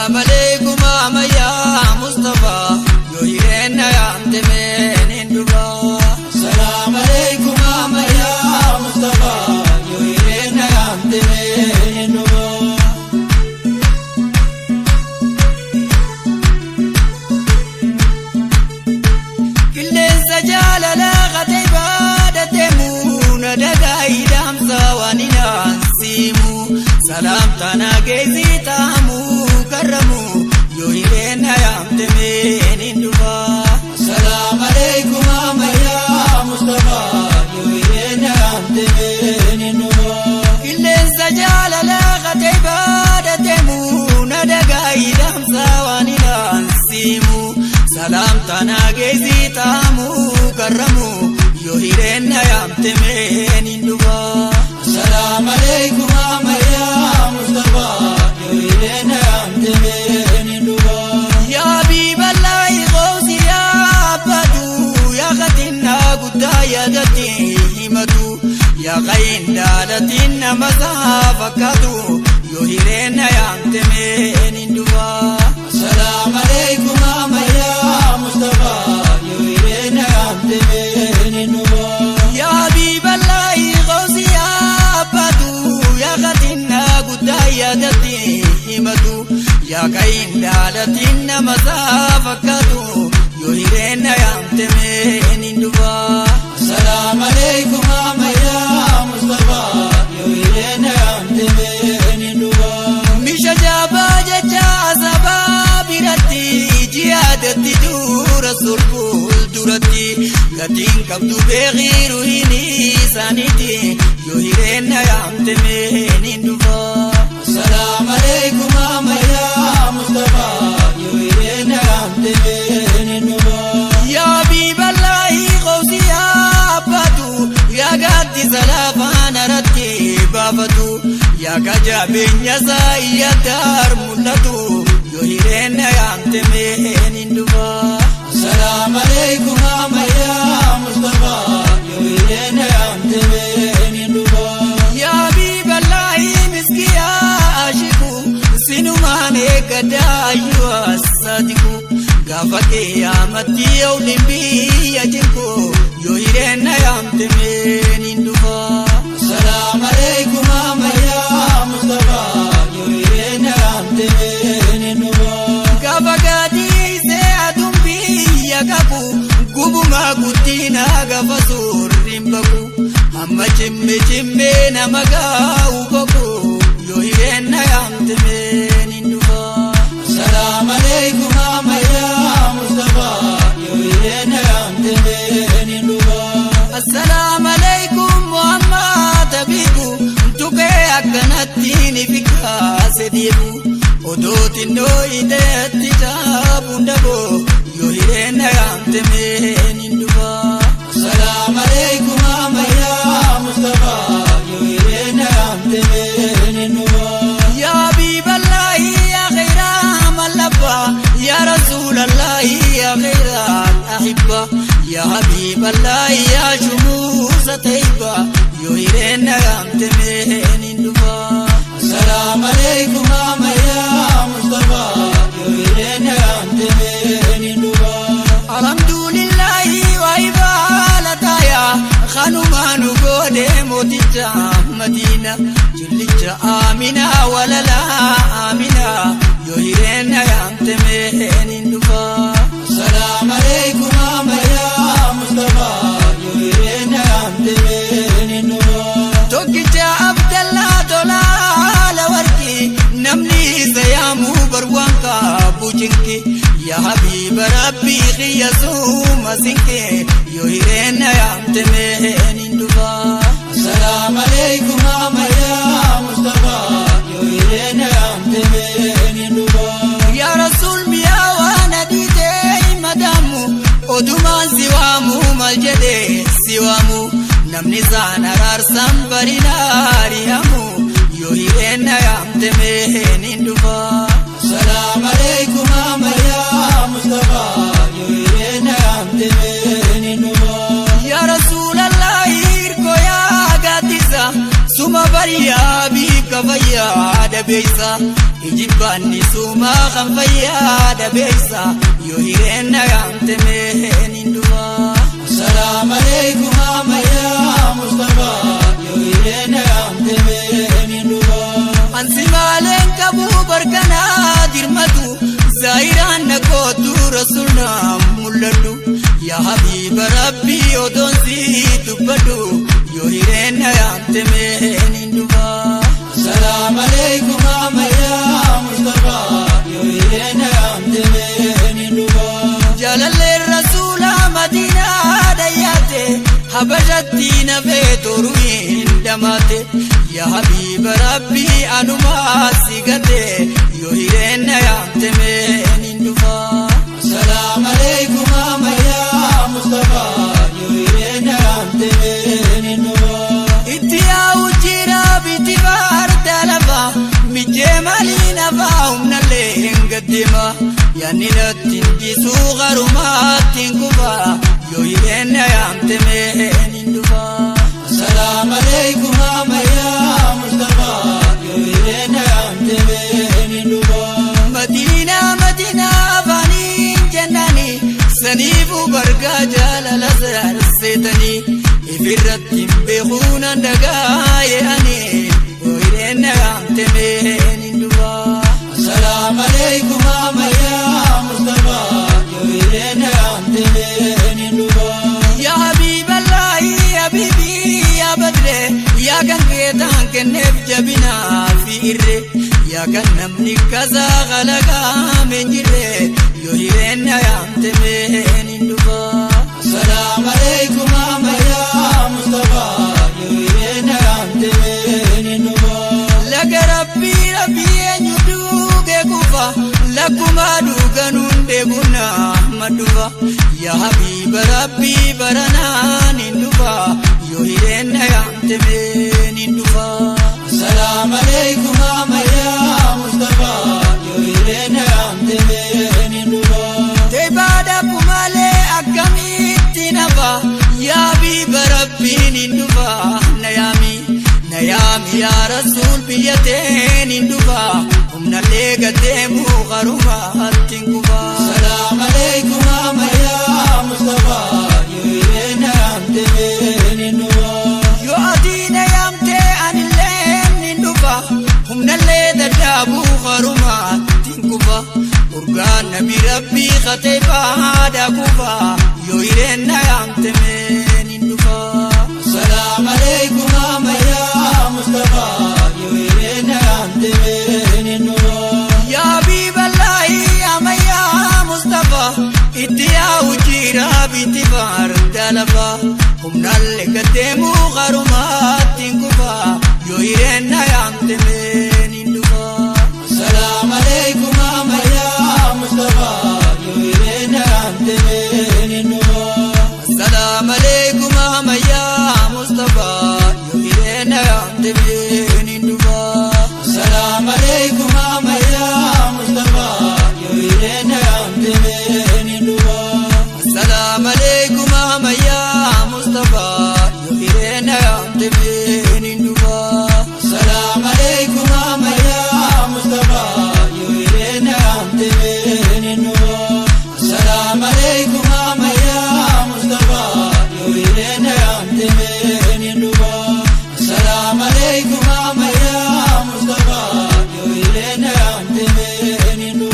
السلام عليكم يا مصطفى يوهينا يا عمدمين اندبا السلام عليكم يا مصطفى يوهينا يا عمدمين اندبا كل سجال لا غتيبا دتمون دقاي دامسا وانينا نسيمو سلام تانا كيزي تامو كرمو يوهينا يا عمدمين اندبا السلام عليكم يا مصطفى يوهينا يا عمدمين اندبا كل سجال لا غتيبا دتمون دقاي دامسا وانينا نسيمو سلام تانا كيزي تامو كرمو يوهينا يا عمدمين اندبا السلام عليكم يا مصطفى يوهينا يا عمدمين اندبا يا حبيب الله غوثي يا عبدو يا غتنا قدا يا غتي همتو يا غين دالتنا مزافكتو يوهينا يا عمدمين اندبا السلام عليكم يا مصطفى يوهينا يا عمدمين اندبا يا حبيب الله غوثي يا عبدو يا غتنا قدا يا غتي همتو يا غين دالتنا مزافكتو يوهينا يا عمدمين اندبا السلام عليكم يا مصطفى يوهينا يا عمدمين اندبا مش جابا ججا سبابرتي جيادتي دور السرقول دورتي لكن كبدو بغير هني سانيتي يوهينا يا عمدمين اندبا السلام عليكم يا مصطفى يوهينا يا عمدمين اندبا يا حبيب الله غوثي يا عبدو يا قدي سلافانا رتي بابدو يا كجابين يا سايا دار ملتو يوهينا يا عمدمين اندبا السلام عليكم يا مصطفى يوهينا يا عمدمين اندبا يا حبيب الله مسكي يا عاشقو سنو ماني قدا ايوا الصادقو غافكي يا متي اولمبي يا جنكو يوهينا يا عمدمين اندبا السلام عليكم يا مصطفى يوهينا يا عمدمين اندبا غافكاتي سيادم بي يا كابو غوبو ما غوتينا غافسور ريمبكو اما جيمي جيمي نمغاو بكو يوهينا يا عمدمين اندبا السلام عليكم يا مصطفى يوهينا يا عمدمين اندبا السلام عليكم محمد حبيبو انتوكي اكنتيني بكا سديبو ودوتي نويدتي جابو ندبو يوهينا يا عمدمين اندبا السلام عليكم يا مصطفى يوهينا يا عمدمين اندبا يا حبيب الله يا خير من لبى يا رسول الله يا خير الأحبة يا حبيب الله يا شموس طيبة يوهينا يا عمدمين اندبا السلام عليكم يا مصطفى يوهينا يا عمدمين اندبا الحمد لله وعبالة يا خانو مانو قودي موتيجا مدينة جلجا آمنا ولا لا آمنا يوهينا يا عمدمين اندبا السلام عليكم يا مصطفى يوهينا يا عمدمين اندبا توكيجا عبد الله دولال وركي نمني سيامو بروانكا بوجنكي يا حبيب ربي خيسو مسنكي يوهينا يا عمدمين اندبا السلام عليكم يا مصطفى يوهينا يا عمدمين اندبا يا رسول ميا ونديتي مدامو ودمان سوامو ملجدي سوامو نمني زانا رارسم بريناري همو يوهينا يا عمدمين اندبا السلام عليكم يا مصطفى يوهينا يا عمدمين اندبا يا رسول الله إركو يا قديسة Suma bariya bika fayyada beeysa Ijibbaanni suma kan fayyada beeysa Yoo hireenna yaamte meen hin dhufa Assalaamu alaykum amaya Mustafa Yoo hireenna yaamte meen hin dhufa Ansi maaleen qabu barkana dirmatu Zaahiraan na kootu rasulna mul'adhu Yaa habiiba rabbi odoon si dubbadhu Yoo hireenna yaamte meen hin dhufa Assalaamu alaykum amaya Mustafa Yoo hireenna yaamte meen hin dhufa Jaalallee rasuula Madiinaa dayyaate Habashatti nafee toruun damaate Yaa habiiba rabbi anumaa si gate Yoo hireenna yaamte meen hin dhufa Assalaamu alaykum amaya Mustafa Yoo hireenna yaamte meen hin dhufa Itti yaa'u jira biti baarta lafa Mijjee maalii nafa humnallee hin gaddeema Yaanni natti injisuu garumaatti hin kufa Yoo hireenna yaamte meen hin dhufa Assalaamu alaykum amaya Mustafa Yoo hireenna yaamte meen hin dhufa Madiinaa Madiinaa afaaniin jennaani Saniifuu bargaa jaalala sarseetanii Ifirratti hin beekuunan dhagaaye ani Yoo hireenna yaamte meen hin dhufa Assalaamu alaykum amaya Mustafa Yoo hireenna yaamte meen hin dhufa Yaa habiiballahi habiibii yaa badre Yaa kan keetaan kenneef jabinaa fi irre Yaa kan namni kasaa qalaqaame hin jirre Yoo hireenna yaamte meen hin dhufa Assalaamu alaykum amaya Mustafa Yoo hireenna yaamte meen hin dhufa Laga rabbii rabbii eenyu duuge kufa Lakkuma duuganuun deebuna maddufa Yaa habiiba rabbii baranaan hin dhufa Yoo hireenna yaamte meen hin dhufa Assalaamu alaykum amaya Mustafa Yoo hireenna yaamte meen hin dhufa Teebaadha kumalee akkamitti nafa Yaa habiiba rabbiin hin dhufa Nayaami yaa rasuul biyya teen hin dhufa Humnallee gaddeemu garumaatti hin kufa Assalaamu alaykum amaya Mustafa Yoo hireenna yaamte meen hin dhufa Yoo atiina yaamte anillee hin dhufa Humnallee dadhaabuu garumaatti hin kufa Urgaan nabi rabbii katee baada kufa Yoo hireenna yaamte meen hin dhufa Assalaamu alaykum amaya Mustafa Yoo hireenna yaamte meen hin dhufa Yaa habiiballahi amaya Mustafa Itti yaa'u jira biti baarta lafa Humnallee gaddeemu garumaatti hin kufa Yoo hireenna yaamte meen hin dhufa Assalaamu alaykum amaya Mustafa Yoo hireenna yaamte meen hin dhufa Assalaamu alaykum amaya Mustafa Yoo hireenna yaamte meen hin dhufa Assalaamu alaykum amaya Mustafa Yoo hireenna yaamte meen hin dhufa Assalaamu alaykum amaya Mustafa Yoo hireenna yaamte meen hin dhufa Assalaamu alaykum amaya Mustafa Yoo hireenna yaamte meen hin dhufa Assalaamu alaykum amaya Mustafa Yoo hireenna yaamte meen hin dhufa Assalaamu alaykum amaya Mustafa Yoo hireenna yaamte meen hin dhufa